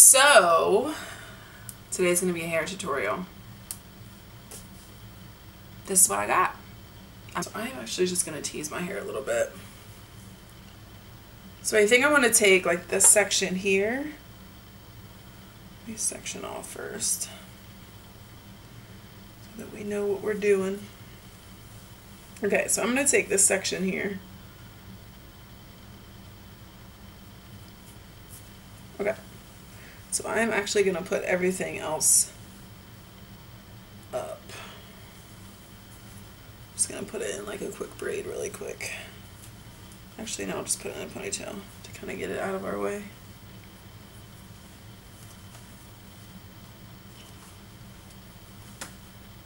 So, today's going to be a hair tutorial. This is what I got. I'm actually just going to tease my hair a little bit. So I think I want to take like this section here. Let me section off first so that we know what we're doing. Okay, so I'm going to take this section here. Okay, so I'm actually going to put everything else up. I'm just going to put it in like a quick braid really quick. Actually, no, I'll just put it in a ponytail to kind of get it out of our way.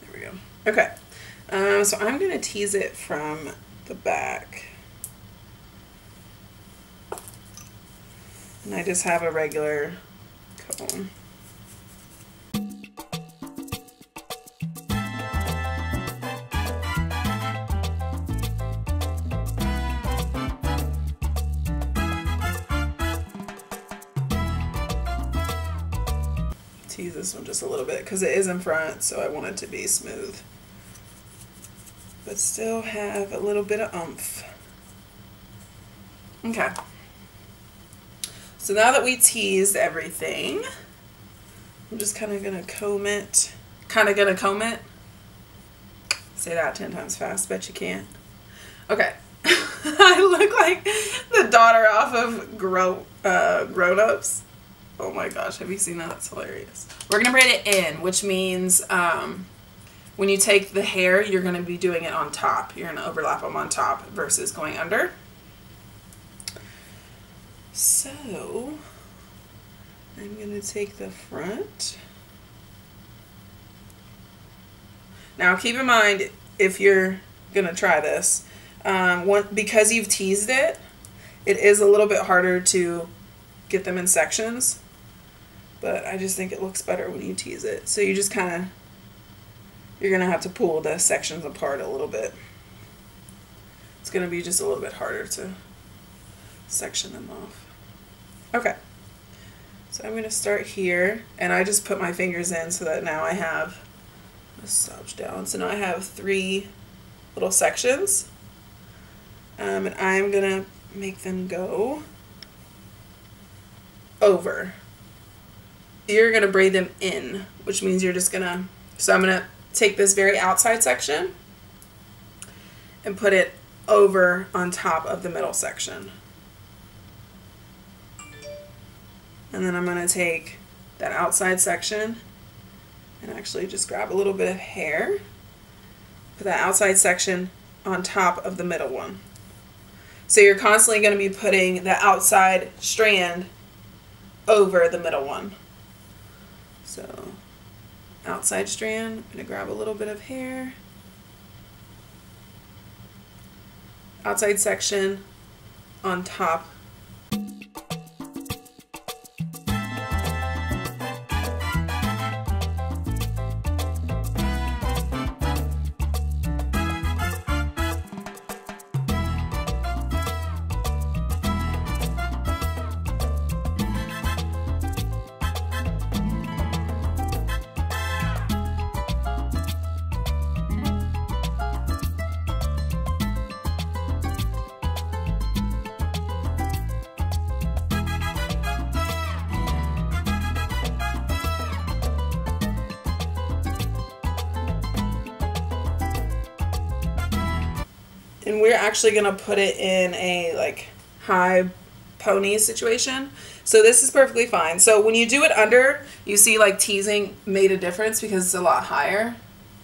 There we go. Okay, so I'm going to tease it from the back. And I just have a regular comb. Tease this one just a little bit because it is in front, so I want it to be smooth, but still have a little bit of oomph. Okay. So now that we teased everything, I'm just kind of going to comb it. Say that 10 times fast. Bet you can't. Okay. I look like the daughter off of Grown Ups. Oh my gosh, have you seen that? That's hilarious. We're going to braid it in, which means when you take the hair, you're going to be doing it on top. You're going to overlap them on top versus going under. So, I'm going to take the front. Now keep in mind, if you're going to try this, because you've teased it, it is a little bit harder to get them in sections. But I just think it looks better when you tease it. So you just kind of, you're going to have to pull the sections apart a little bit. It's going to be just a little bit harder to section them off. Okay. So I'm going to start here. And I just put my fingers in so that now I have, let's slouch down. So now I have 3 little sections. And I'm going to make them go over. You're going to braid them in, which means you're just going to, so I'm going to take this very outside section and put it over on top of the middle section. And then I'm going to take that outside section and actually just grab a little bit of hair, put that outside section on top of the middle one. So you're constantly going to be putting the outside strand over the middle one. So, outside strand, I'm going to grab a little bit of hair. Outside section on top. And we're actually going to put it in a like high pony situation. So this is perfectly fine. So when you do it under, you see like teasing made a difference because it's a lot higher.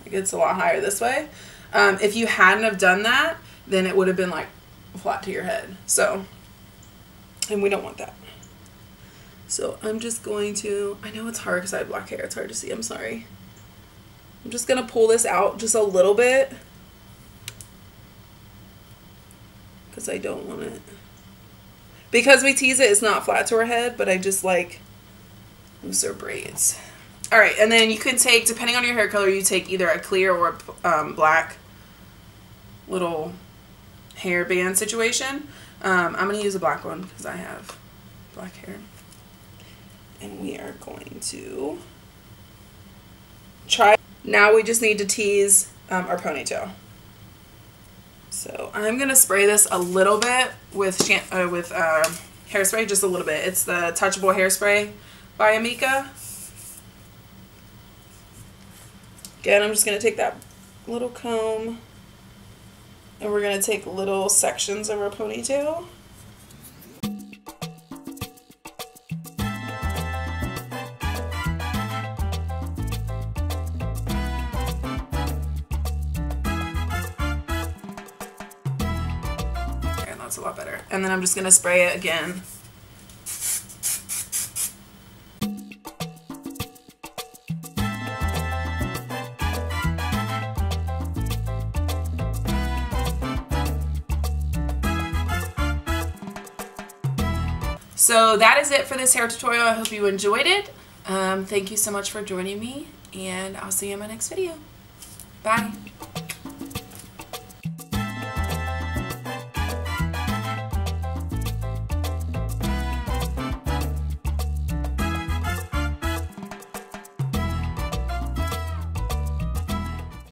Like it's a lot higher this way. If you hadn't have done that, then it would have been like flat to your head. So, and we don't want that. So I'm just going to, I know it's hard because I have black hair. It's hard to see. I'm sorry. I'm just going to pull this out just a little bit. Because I don't want it. Because we tease it, it's not flat to our head, but I just like looser braids. Alright, and then you can take, depending on your hair color, you take either a clear or a black little hairband situation. I'm going to use a black one because I have black hair. And we are going to try. Now we just need to tease our ponytail. So I'm going to spray this a little bit with hairspray, just a little bit. It's the Touchable Hairspray by Amika. Again, I'm just going to take that little comb and we're going to take little sections of our ponytail. That's a lot better. And then I'm just going to spray it again. So that is it for this hair tutorial. I hope you enjoyed it. Thank you so much for joining me, and I'll see you in my next video. Bye.